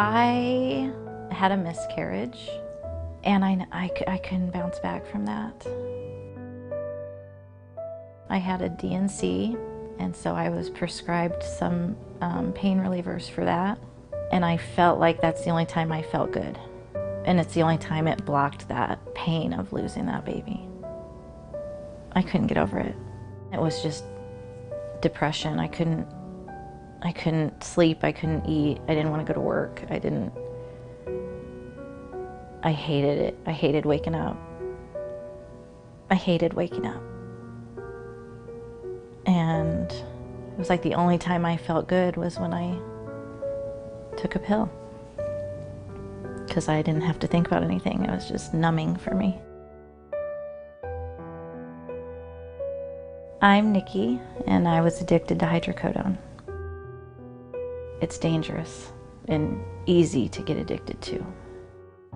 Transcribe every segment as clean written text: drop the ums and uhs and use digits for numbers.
I had a miscarriage, and I couldn't bounce back from that. I had a DNC, and so I was prescribed some pain relievers for that. And I felt like that's the only time I felt good. And it's the only time it blocked that pain of losing that baby. I couldn't get over it. It was just depression. I couldn't sleep, I couldn't eat, I didn't want to go to work. I hated it. I hated waking up. I hated waking up. And it was like the only time I felt good was when I took a pill, because I didn't have to think about anything. It was just numbing for me. I'm Nikki, and I was addicted to hydrocodone. It's dangerous and easy to get addicted to.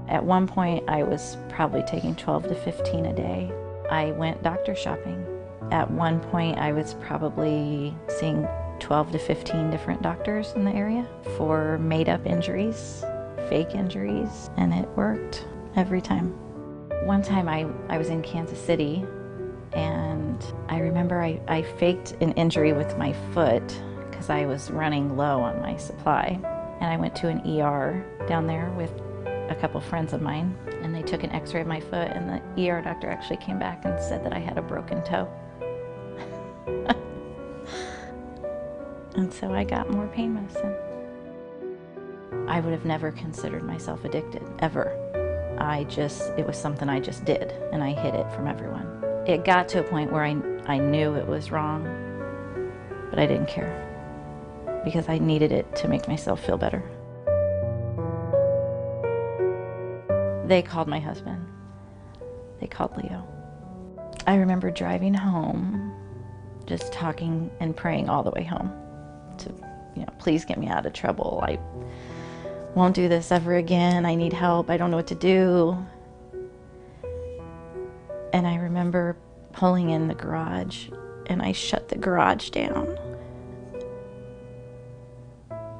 At one point, I was probably taking 12 to 15 a day. I went doctor shopping. At one point, I was probably seeing 12 to 15 different doctors in the area for made-up injuries, fake injuries, and it worked every time. One time I was in Kansas City, and I remember I faked an injury with my foot because I was running low on my supply. And I went to an ER down there with a couple friends of mine, and they took an x-ray of my foot, and the ER doctor actually came back and said that I had a broken toe. And so I got more pain medicine. I would have never considered myself addicted, ever. It was something I just did, and I hid it from everyone. It got to a point where I knew it was wrong, but I didn't care, because I needed it to make myself feel better. They called my husband. They called Leo. I remember driving home, just talking and praying all the way home to, please get me out of trouble. I won't do this ever again. I need help. I don't know what to do. And I remember pulling in the garage, and I shut the garage down.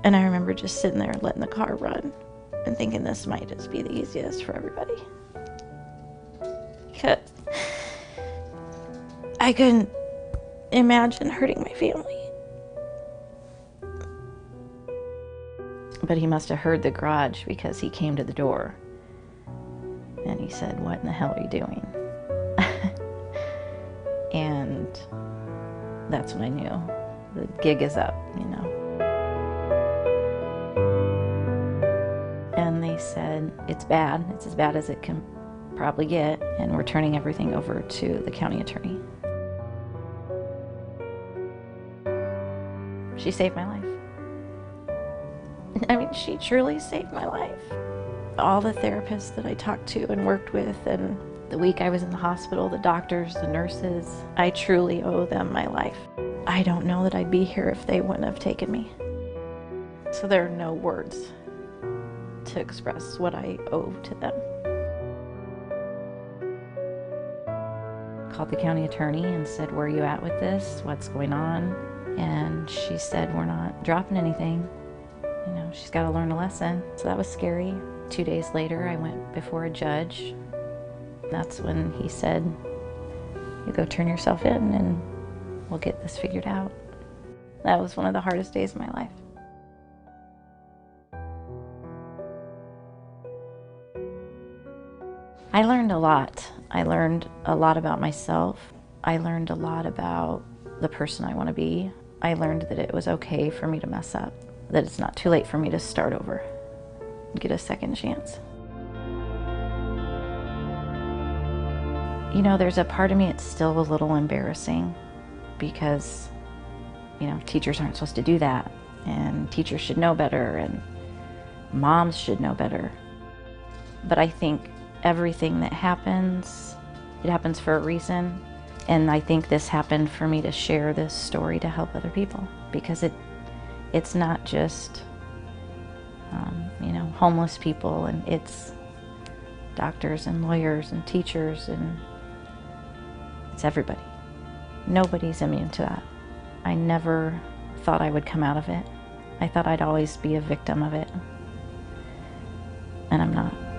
And I remember just sitting there letting the car run and thinking this might just be the easiest for everybody. Because I couldn't imagine hurting my family. But he must have heard the garage, because he came to the door and he said, "What in the hell are you doing?" And that's when I knew the gig is up, And they said, "It's bad. It's as bad as it can probably get, and we're turning everything over to the county attorney." She saved my life. I mean, she truly saved my life. All the therapists that I talked to and worked with, and the week I was in the hospital, the doctors, the nurses, I truly owe them my life. I don't know that I'd be here if they wouldn't have taken me. So there are no words to express what I owe to them. Called the county attorney and said, "Where are you at with this? What's going on?" And she said, "We're not dropping anything. She's got to learn a lesson." So that was scary. 2 days later, I went before a judge. That's when he said, "You go turn yourself in and we'll get this figured out." That was one of the hardest days of my life. I learned a lot. I learned a lot about myself. I learned a lot about the person I want to be. I learned that it was okay for me to mess up, that it's not too late for me to start over, get a second chance. There's a part of me, it's still a little embarrassing, because, teachers aren't supposed to do that, and teachers should know better, and moms should know better. But I think everything that happens, it happens for a reason. And I think this happened for me to share this story to help other people, because it's not just, homeless people, and it's doctors and lawyers and teachers, and it's everybody. Nobody's immune to that. I never thought I would come out of it. I thought I'd always be a victim of it. and I'm not.